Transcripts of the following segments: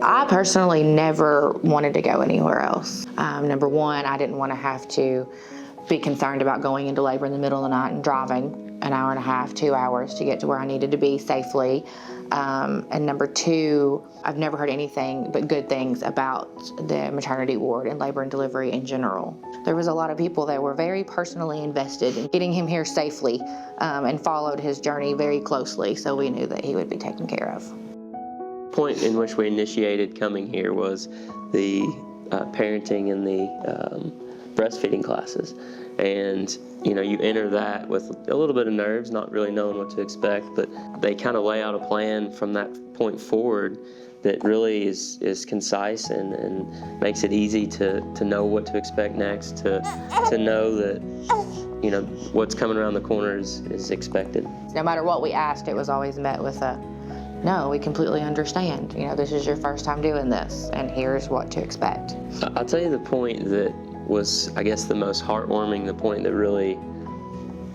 I personally never wanted to go anywhere else. Number one, I didn't want to have to be concerned about going into labor in the middle of the night and driving an hour and a half, 2 hours to get to where I needed to be safely. And number two, I've never heard anything but good things about the maternity ward and labor and delivery in general. There was a lot of people that were very personally invested in getting him here safely and followed his journey very closely, so we knew that he would be taken care of. The point in which we initiated coming here was the parenting and the breastfeeding classes. And you enter that with a little bit of nerves, not really knowing what to expect, but they kind of lay out a plan from that point forward that really is concise and makes it easy to know what to expect next, to know that what's coming around the corner is expected. No matter what we asked, it was always met with a, no, we completely understand. This is your first time doing this, and here's what to expect. I'll tell you the point that was, I guess, the most heartwarming, the point that really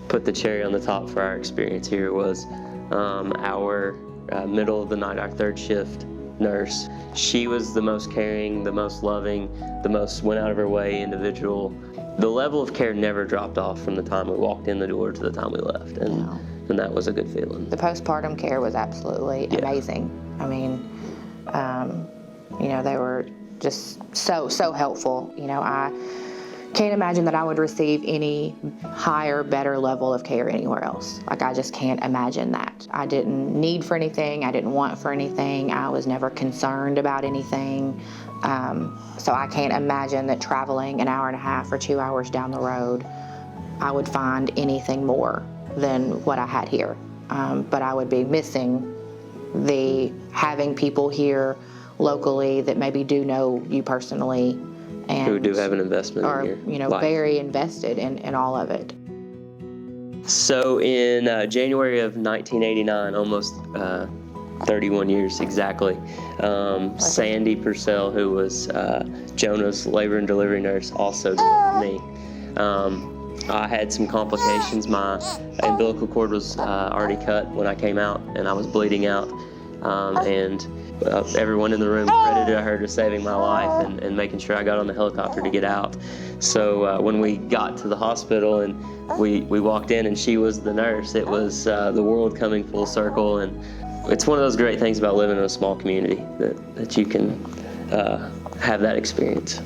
put the cherry on the top for our experience here was our middle of the night, our third shift nurse. She was the most caring, the most loving, the most went out of her way individual. The level of care never dropped off from the time we walked in the door to the time we left, and that was a good feeling. The postpartum care was absolutely amazing. I mean, they were just so helpful. I can't imagine that I would receive any higher, better level of care anywhere else. I just can't imagine that. I didn't need for anything. I didn't want for anything. I was never concerned about anything. So I can't imagine that traveling an hour and a half or 2 hours down the road, I would find anything more than what I had here. But I would be missing the having people here locally that maybe do know you personally and who do have an investment in your life. Very invested in all of it. So in January of 1989, almost 31 years exactly, Sandy Purcell, who was Jonah's labor and delivery nurse, also joined me. I had some complications. My umbilical cord was already cut when I came out, and I was bleeding out. And everyone in the room credited her to saving my life and making sure I got on the helicopter to get out. So when we got to the hospital and we walked in and she was the nurse, it was the world coming full circle. And it's one of those great things about living in a small community that you can have that experience.